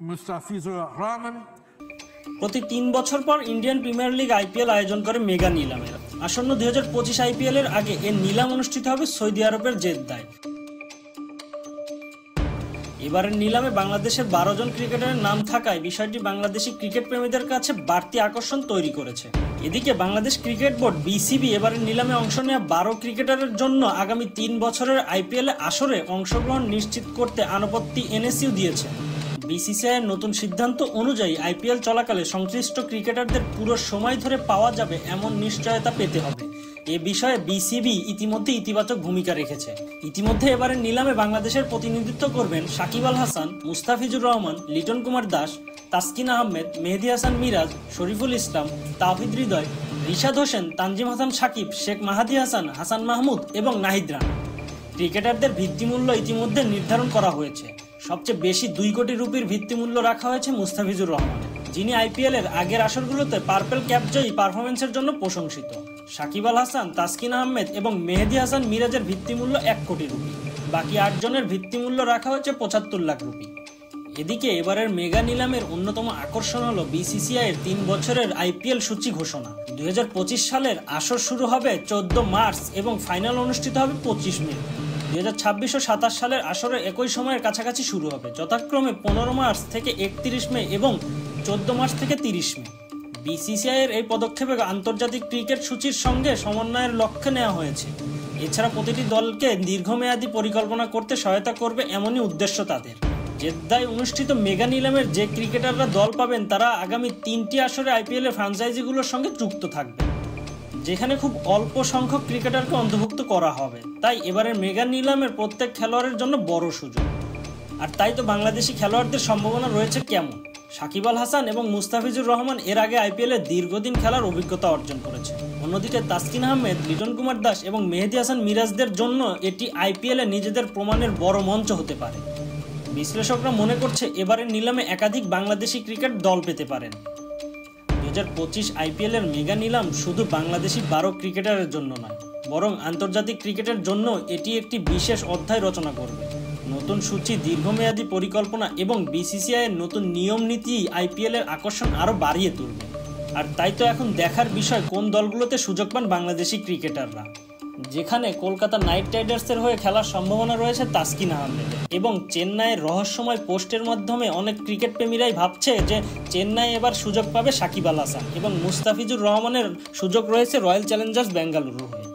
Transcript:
মুস্তাফিজুর রহমান। প্রতি ৩ বছর পর ইন্ডিয়ান প্রিমিয়ার লিগ আইপিএল আয়োজন করে মেগা নিলামের। আসন্ন 2025 আইপিএল এর আগে এর নিলাম অনুষ্ঠিত হবে সৌদি আরবের জেদ্দায়। এবারের নিলামে বাংলাদেশের 12 জন ক্রিকেটারের নাম থাকায় বিষয়টি বাংলাদেশি ক্রিকেট প্রেমীদের কাছে বাড়তি আকর্ষণ তৈরি করেছে। এদিকে বাংলাদেশ ক্রিকেট বোর্ড বিসিবি এবারের নিলামে অংশ নেওয়া 12 ক্রিকেটারের জন্য আগামী 3 বছরের আইপিএল আসরে অংশগ্রহণ নিশ্চিত করতে আনুপত্তি এনএসইউ দিয়েছে। বিসিসিআই এর নতুন সিদ্ধান্ত অনুযায়ী আইপিএল চলাকালে সংশ্লিষ্ট ক্রিকেটারদের পুরো সময় ধরে পাওয়া যাবে এমন নিশ্চয়তা পেতে হবে। এ বিষয়ে বিসিবি ইতিমধ্যে ইতিবাচক ভূমিকা রেখেছে। ইতিমধ্যে এবারের নিলামে বাংলাদেশের প্রতিনিধিত্ব করবেন সাকিব আল হাসান, মুস্তাফিজুর রহমান, লিটন কুমার দাস, তাসকিন আহমেদ, মেহেদী হাসান মিরাজ, শরীফুল ইসলাম, তাওহিদ হৃদয়, রিশাদ হোসেন, তানজিম হাসান সাকিব, শেখ মাহাদী হাসান, হাসান মাহমুদ এবং নাহিদ রানা। ক্রিকেটারদের ভিত্তিমূল্য ইতিমধ্যে নির্ধারণ করা হয়েছে। সবচেয়ে বেশি 2 কোটি রুপির ভিত্তিমূল্য রাখা হয়েছে মুস্তাফিজুর রহমান, যিনি আইপিএল এর আগের আসরগুলোতে পার্পেল ক্যাপ জয়ী পারফরমেন্সের জন্য প্রশংসিত। সাকিব আল হাসান, তাসকিন আহমেদ এবং মেহেদী হাসান মিরাজের ভিত্তিমূল্য 1 কোটি রুপি। বাকি 8 জনের ভিত্তিমূল্য রাখা হয়েছে 75 লাখ রুপি। এদিকে এবারের মেগা নিলামের অন্যতম আকর্ষণ হল বিসিসিআই এর 3 বছরের আইপিএল সূচি ঘোষণা। 2025 সালের আসর শুরু হবে 14 মার্চ এবং ফাইনাল অনুষ্ঠিত হবে 25 মে। 2026 ও 27 সালের আসরে একই সময়ের কাছাকাছি শুরু হবে, যথাক্রমে 15 মার্চ থেকে 31 মে এবং 14 মার্চ থেকে 30 মে। বিসিসিআই এর এই পদক্ষেপে আন্তর্জাতিক ক্রিকেট সূচির সঙ্গে সমন্বয়ের লক্ষ্যে নেওয়া হয়েছে। এছাড়া প্রতিটি দলকে দীর্ঘমেয়াদী পরিকল্পনা করতে সহায়তা করবে এমনই উদ্দেশ্য তাদের। জেদ্দায় অনুষ্ঠিত মেগা নিলামের যে ক্রিকেটাররা দল পাবেন তারা আগামী 3টি আসরে আইপিএল এর ফ্র্যাঞ্চাইজিগুলোর সঙ্গে যুক্ত থাকবে, যেখানে খুব অল্প সংখ্যক ক্রিকেটারকে অন্তর্ভুক্ত করা হবে। তাই এবারের মেগা নিলামের প্রত্যেক খেলোয়াড়ের জন্য বড় সুযোগ। আর তাই তো বাংলাদেশি খেলোয়াড়দের সম্ভাবনা রয়েছে কেমন। সাকিব আল হাসান এবং মুস্তাফিজুর রহমান এর আগে আইপিএলে দীর্ঘদিন খেলার অভিজ্ঞতা অর্জন করেছে। অন্যদিকে তাসকিন আহমেদ, লিটন কুমার দাস এবং মেহেদী হাসান মিরাজদের জন্য এটি আইপিএলে নিজেদের প্রমাণের বড় মঞ্চ হতে পারে। বিশ্লেষকরা মনে করছে এবারের নিলামে একাধিক বাংলাদেশি ক্রিকেট দল পেতে পারেন। 2025 আইপিএল এর মেগা নিলাম শুধু বাংলাদেশি 12 ক্রিকেটারের জন্য নয়, বরং আন্তর্জাতিক ক্রিকেটের জন্য এটি একটি বিশেষ অধ্যায় রচনা করবে। নতুন সূচি, দীর্ঘমেয়াদী পরিকল্পনা এবং বিসিসিআই এর নতুন নিয়ম নীতি আইপিএল এর আকর্ষণ আরও বাড়িয়ে তুলবে। আর তাই তো এখন দেখার বিষয় কোন দলগুলোতে সুযোগ পান বাংলাদেশি ক্রিকেটাররা। যেখানে কলকাতা নাইট রাইডার্সের হয়ে খেলার সম্ভাবনা রয়েছে তাসকিন আহমেদের, এবং চেন্নাইয়ের রহস্যময় পোস্টের মাধ্যমে অনেক ক্রিকেট প্রেমীরাই ভাবছে যে চেন্নাই এবার সুযোগ পাবে সাকিব আল হাসান, এবং মুস্তাফিজুর রহমানের সুযোগ রয়েছে রয়্যাল চ্যালেঞ্জার্স বেঙ্গালুরু হয়ে।